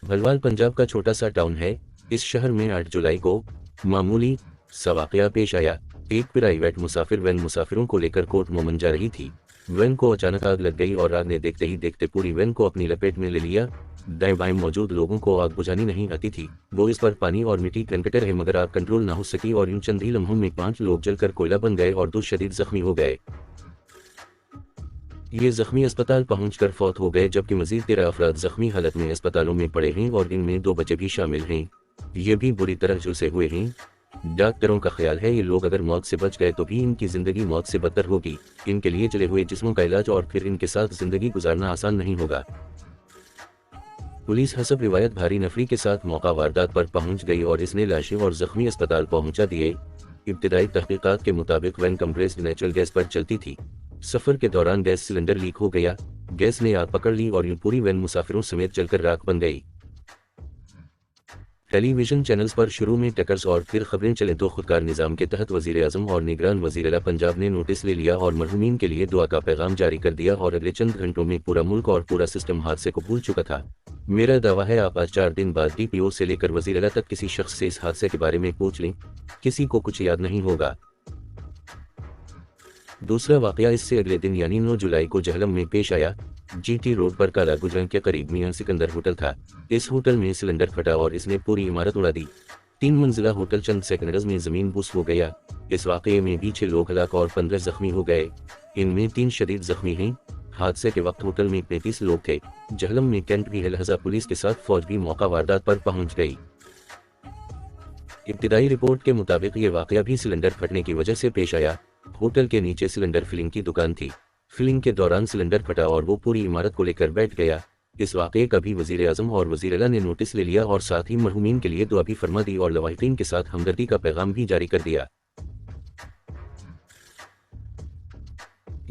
भलवाल पंजाब का छोटा सा टाउन है। इस शहर में 8 जुलाई को मामूली सा वाकया पेश आया। एक प्राइवेट मुसाफिर वैन मुसाफिरों को लेकर कोट मोमन जा रही थी। वैन को अचानक आग लग गई और आग ने देखते ही देखते पूरी वैन को अपनी लपेट में ले लिया। दाएं बाएं मौजूद लोगों को आग बुझानी नहीं आती थी। वो इस पर पानी और मिट्टी फेंकते रहे मगर आग कंट्रोल ना हो सकी और इन चंद ही लम्हों में 5 लोग जलकर कोयला बन गए और 2 शदीद जख्मी हो गए। ये जख्मी अस्पताल पहुंचकर फौत हो गए, जबकि मजीद 13 अफराद जख्मी हालत में अस्पतालों में पड़े हैं और इनमें 2 बच्चे भी शामिल हैं। ये भी बुरी तरह झुलसे हुए हैं। डॉक्टरों का ख्याल है ये लोग अगर मौत से बच गए तो भी इनकी जिंदगी मौत से बदतर होगी। इनके लिए जले हुए जिस्मों का इलाज और फिर इनके साथ जिंदगी गुजारना आसान नहीं होगा। पुलिस हसब रिवायत भारी नफरी के साथ मौका वारदात पर पहुंच गई और इसने लाशें और जख्मी अस्पताल पहुंचा दिए। इब्तिदाई तहकीकात के मुताबिक वैन कंप्रेस्ड नेचुरल गैस पर चलती थी। सफर के दौरान गैस सिलेंडर लीक हो गया। गैस ने आग पकड़ ली और यूं पूरी वैन मुसाफिरों समेत जलकर राख बन गई। टेलीविजन चैनल्स पर शुरू में टकर्स और फिर खबरें चले तो खुदकार निज़ाम के तहत वज़ीर आज़म और निगरान वज़ीर आला पंजाब ने नोटिस ले लिया और मरहूमीन के लिए दुआ का पैगाम जारी कर दिया और अगले चंद घंटों में पूरा मुल्क और पूरा सिस्टम हादसे को भूल चुका था। मेरा दावा है आप आज 4 दिन बाद DPO से लेकर वज़ीर आला तक किसी शख्स से इस हादसे के बारे में पूछ लें, किसी को कुछ याद नहीं होगा। दूसरा वाकया इससे अगले दिन यानी 9 जुलाई को जहलम में पेश आया। GT रोड पर काला गुजरन के करीब मियां सिकंदर होटल था। इस होटल में सिलेंडर फटा और इसने पूरी इमारत उड़ा दी। 3 मंजिला होटल चंद सेकंड्स में जमीन बूस हो गया। इस वाकये में भी 6 लोग हलाक और 15 जख्मी हो गए। इनमें 3 शदीद जख्मी हैं। हादसे के वक्त होटल में 35 लोग थे। जहलम में कैंट भी लहजा पुलिस के साथ फौज भी मौका वारदात पर पहुंच गई। इब्तिदाई रिपोर्ट के मुताबिक ये वाकया भी सिलेंडर फटने की वजह से पेश आया। होटल के नीचे सिलेंडर फिलिंग की दुकान थी। फिलिंग के दौरान सिलेंडर फटा और वो पूरी इमारत को लेकर बैठ गया। इस वाकये का भी वज़ीर आज़म और वज़ीर आला ने नोटिस ले लिया और साथ ही मरहूमीन के लिए दुआ भी फरमा दी और लवाहिकीन के साथ हमदर्दी का पैगाम भी जारी कर दिया।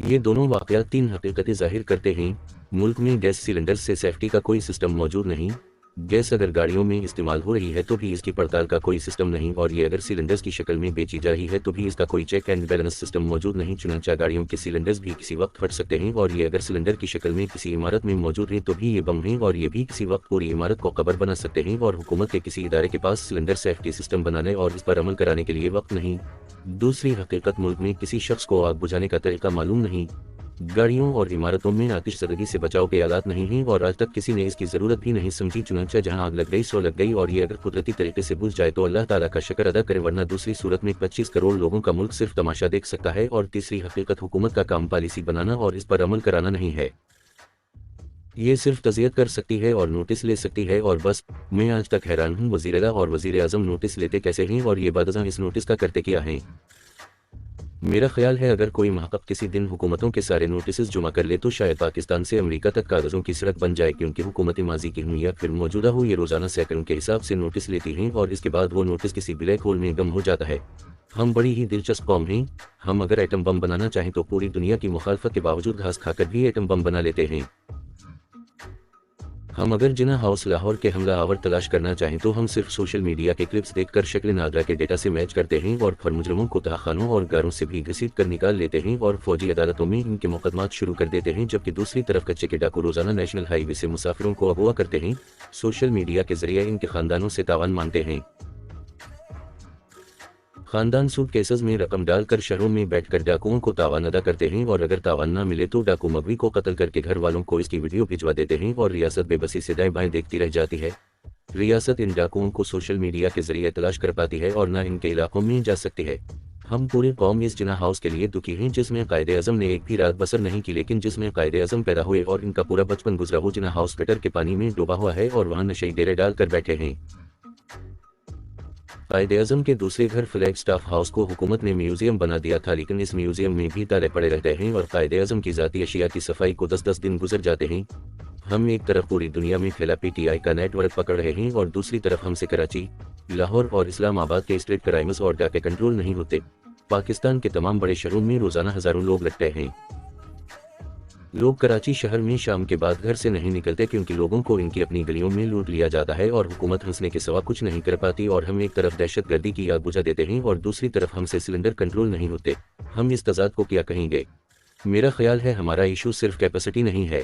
ये दोनों वाकयात 3 हकीकतें जाहिर करते हैं। मुल्क में गैस सिलेंडर से सेफ्टी का कोई सिस्टम मौजूद नहीं। गैस अगर गाड़ियों में इस्तेमाल हो रही है तो भी इसकी पड़ताल का कोई सिस्टम नहीं और ये अगर सिलेंडर्स की शक्ल में बेची जा रही है तो भी इसका कोई चेक एंड बैलेंस सिस्टम मौजूद नहीं। चुनांचे गाड़ियों के सिलेंडर्स भी किसी वक्त फट सकते हैं और ये अगर सिलेंडर की शक्ल में किसी इमारत में मौजूद है तो भी ये बम हैं और ये भी किसी वक्त पूरी इमारत को कबर बना सकते हैं और हुकूमत के किसी इदारे के पास सिलेंडर सेफ्टी सिस्टम बनाने और इस पर अमल कराने के लिए वक्त नहीं। दूसरी हकीकत, मुल्क में किसी शख्स को आग बुझाने का तरीका मालूम नहीं। गाड़ियों और इमारतों में आतिशज़दगी से बचाव के आलात नहीं हैं और आज तक किसी ने इसकी ज़रूरत भी नहीं समझी। चुनांचे जहां आग लग गई सो लग गई और ये अगर कुदरती तरीके से बुझ जाए तो अल्लाह ताला का शुक्र अदा करे, वरना दूसरी सूरत में 25 करोड़ लोगों का मुल्क सिर्फ तमाशा देख सकता है। और तीसरी हकीकत, हुकूमत का काम पॉलिसी बनाना और इस पर अमल कराना नहीं है। ये सिर्फ तज़कियत कर सकती है और नोटिस ले सकती है और बस। मैं आज तक हैरान हूँ वज़ीर आला और वज़ीर आज़म नोटिस लेते कैसे हैं और ये बादशाह इस नोटिस का करते क्या हैं। मेरा ख्याल है अगर कोई महक़क़ किसी दिन हुकूमतों के सारे नोटिस जमा कर ले तो शायद पाकिस्तान से अमेरिका तक कागज़ों की सड़क बन जाए, क्योंकि हुकूमत माजी की हुई या फिर मौजूदा हो ये रोज़ाना सैकड़ों के हिसाब से नोटिस लेती हैं और इसके बाद वो नोटिस किसी ब्लैक होल में गम हो जाता है। हम बड़ी ही दिलचस्प कौम हैं। हम अगर एटम बम बनाना चाहें तो पूरी दुनिया की मुखालफत के बावजूद घास खाकर भी एटम बम बना लेते हैं। हम अगर जिना हाउस लाहौर के हमला आवर तलाश करना चाहें तो हम सिर्फ सोशल मीडिया के क्लिप्स देखकर शक्ल नादरा के डेटा से मैच करते हैं और फिर मुजरमों को तहखानों और गारों से भी घसीट कर निकाल लेते हैं और फौजी अदालतों में इनके मुकदमात शुरू कर देते हैं, जबकि दूसरी तरफ कच्चे के डाकू रोजाना नेशनल हाईवे से मुसाफिरों को अगवा करते हैं। सोशल मीडिया के जरिए इनके खानदानों से तावान मांगते हैं। खानदान सूट केसेस में रकम डालकर शहरों में बैठकर डाकुओं को तावान अदा करते हैं और अगर तावान ना मिले तो डाकू मगवी को कत्ल करके घर वालों को इसकी वीडियो भिजवा देते हैं और रियासत बेबसी से दाएं बाएं देखती रह जाती है। रियासत इन डाकुओं को सोशल मीडिया के जरिए तलाश कर पाती है और ना इनके इलाकों में जा सकती है। हम पूरी कौम इस जिना हाउस के लिए दुखी हैं जिसमें कायदे आज़म ने एक भी रात बसर नहीं की, लेकिन जिसमें कायदे आज़म पैदा हुए और इनका पूरा बचपन गुजरा वो जिना हाउस गटर के पानी में डूबा हुआ है और वहाँ नशे डेरे डालकर बैठे हैं। कायदे आज़म के दूसरे घर फ्लैग स्टाफ हाउस को हुकूमत ने म्यूजियम बना दिया था, लेकिन इस म्यूजियम में भी ताले पड़े रहते हैं और कायदे आज़म की ज़ाती अशिया की सफाई को 10-10 दिन गुजर जाते हैं। हम एक तरफ पूरी दुनिया में फैला PTI का नेटवर्क पकड़ रहे हैं और दूसरी तरफ हमसे कराची, लाहौर और इस्लामाबाद के स्ट्रीट क्राइम्स और डाके कंट्रोल नहीं होते। पाकिस्तान के तमाम बड़े शहरों में रोजाना हजारों लोग लटके हैं। लोग कराची शहर में शाम के बाद घर से नहीं निकलते क्योंकि लोगों को इनकी अपनी गलियों में लूट लिया जाता है और हुकूमत हंसने के सिवा कुछ नहीं कर पाती। और हम एक तरफ दहशत गर्दी की आग बुझा देते हैं और दूसरी तरफ हमसे सिलेंडर कंट्रोल नहीं होते। हम इस तजाद को क्या कहेंगे? मेरा ख्याल है हमारा इशू सिर्फ कैपेसिटी नहीं है,